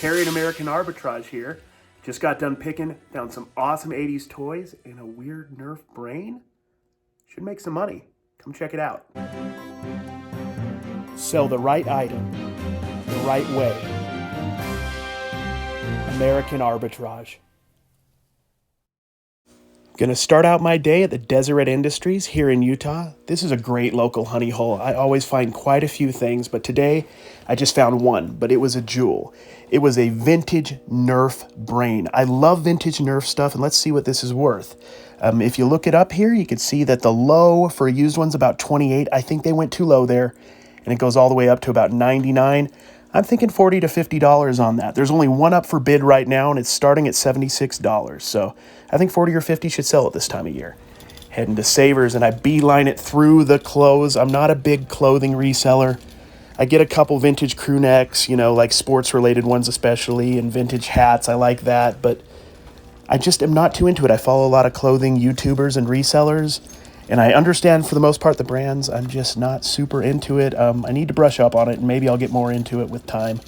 Harry and American Arbitrage here. Just got done picking, found some awesome 80s toys and a weird Nerf brain. Should make some money. Come check it out. Sell the right item the right way. American Arbitrage. Gonna start out my day at the Deseret Industries here in Utah. This is a great local honey hole. I always find quite a few things, but today I just found one, but it was a jewel. It was a vintage Nerf brain. I love vintage Nerf stuff, and let's see what this is worth. If you look it up here, you can see that the low for a used one's about 28. I think they went too low there, and it goes all the way up to about 99. I'm thinking $40 to $50 on that. There's only one up for bid right now, and it's starting at $76. So I think 40 or 50 should sell at this time of year. Heading to Savers, and I beeline it through the clothes. I'm not a big clothing reseller. I get a couple vintage crew necks, like sports-related ones especially, and vintage hats. I like that, but I just am not too into it. I follow a lot of clothing YouTubers and resellers, and I understand for the most part the brands. I'm just not super into it. I need to brush up on it, and maybe I'll get more into it with time.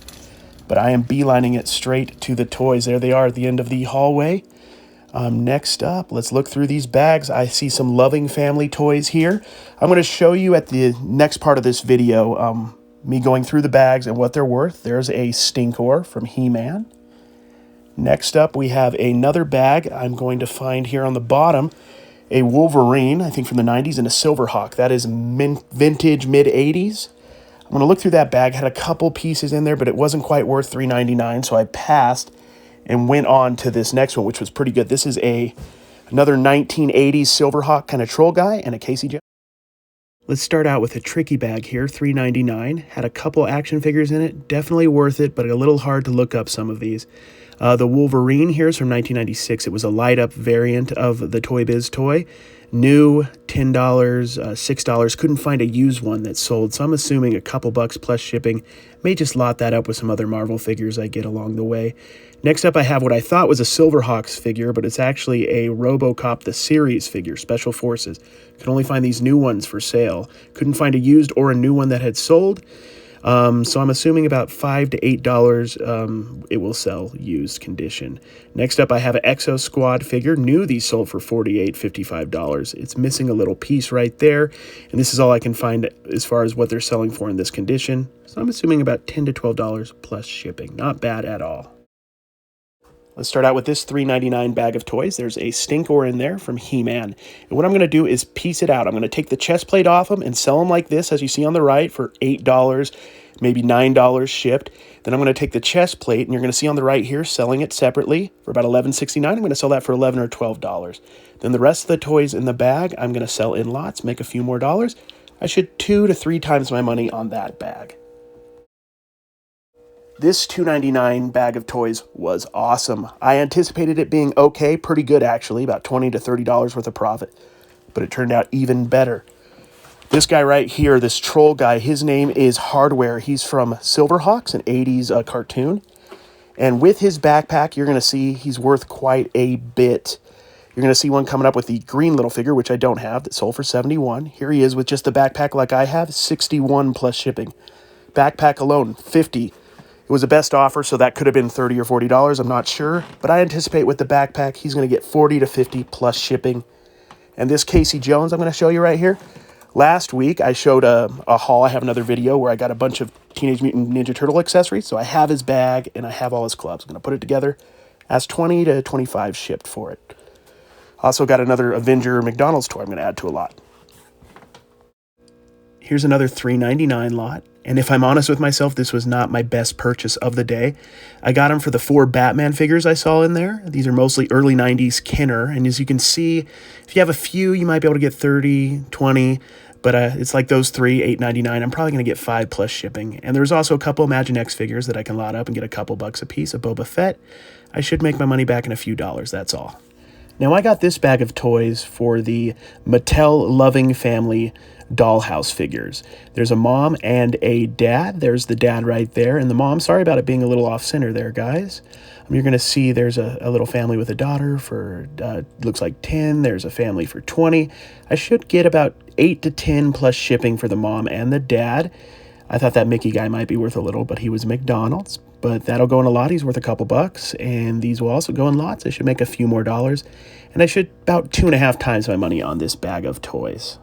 But I am beelining it straight to the toys. There they are at the end of the hallway. Next up, let's look through these bags. I see some Loving Family toys here. I'm going to show you at the next part of this video me going through the bags and what they're worth. There's a Stinkor from He-Man. Next up, we have another bag I'm going to find here on the bottom. A Wolverine, I think from the 90s, and a Silverhawk. That is vintage mid-80s. I'm going to look through that bag. Had a couple pieces in there, but it wasn't quite worth $3.99, so I passed and went on to this next one, which was pretty good. This is another 1980s Silverhawk kind of troll guy and a Casey Jones. Let's start out with a tricky bag here, $3.99. Had a couple action figures in it. Definitely worth it, but a little hard to look up some of these. The Wolverine here is from 1996. It was a light-up variant of the Toy Biz toy. New, $10, $6. Couldn't find a used one that sold, so I'm assuming a couple bucks plus shipping. May just lot that up with some other Marvel figures I get along the way. Next up, I have what I thought was a Silverhawks figure, but it's actually a RoboCop the Series figure, Special Forces. Could only find these new ones for sale. Couldn't find a used or a new one that had sold. So I'm assuming about $5 to $8 it will sell used condition. Next up, I have an Exo Squad figure. New, these sold for $48, $55. It's missing a little piece right there, and this is all I can find as far as what they're selling for in this condition. So I'm assuming about $10 to $12 plus shipping. Not bad at all. Let's start out with this $3.99 bag of toys. There's a Stinkor in there from He-Man. And what I'm going to do is piece it out. I'm going to take the chest plate off them and sell them like this, as you see on the right, for $8, maybe $9 shipped. Then I'm going to take the chest plate, and you're going to see on the right here, selling it separately for about $11.69. I'm going to sell that for $11 or $12. Then the rest of the toys in the bag, I'm going to sell in lots, make a few more dollars. I should 2 to 3 times my money on that bag. This $2.99 bag of toys was awesome. I anticipated it being okay, pretty good actually, about $20 to $30 worth of profit, but it turned out even better. This guy right here, this troll guy, his name is Hardware. He's from Silverhawks, an 80s cartoon. And with his backpack, you're going to see he's worth quite a bit. You're going to see one coming up with the green little figure, which I don't have, that sold for $71. Here he is with just the backpack like I have, $61 plus shipping. Backpack alone, $50. It was a best offer, so that could have been $30 or $40. I'm not sure, but I anticipate with the backpack, he's going to get $40 to $50 plus shipping. And this Casey Jones I'm going to show you right here. Last week, I showed a haul. I have another video where I got a bunch of Teenage Mutant Ninja Turtle accessories. So I have his bag, and I have all his clubs. I'm going to put it together. Asked $20 to $25 shipped for it. Also got another Avenger McDonald's toy I'm going to add to a lot. Here's another $3.99 lot. And if I'm honest with myself, this was not my best purchase of the day. I got them for the 4 Batman figures I saw in there. These are mostly early 90s Kenner. And as you can see, if you have a few, you might be able to get 30, 20. But it's like those 3, $8.99. I'm probably going to get 5 plus shipping. And there's also a couple Imagine X figures that I can lot up and get a couple bucks a piece of Boba Fett. I should make my money back in a few dollars, that's all. Now I got this bag of toys for the Mattel Loving Family dollhouse figures. There's a mom and a dad. There's the dad right there, and the mom. Sorry about it being a little off center there, guys. You're going to see there's a little family with a daughter for, looks like 10. There's a family for 20. I should get about 8 to 10 plus shipping for the mom and the dad. I thought that Mickey guy might be worth a little, but he was McDonald's. But that'll go in a lot. He's worth a couple bucks. And these will also go in lots. I should make a few more dollars. And I should about 2.5 times my money on this bag of toys.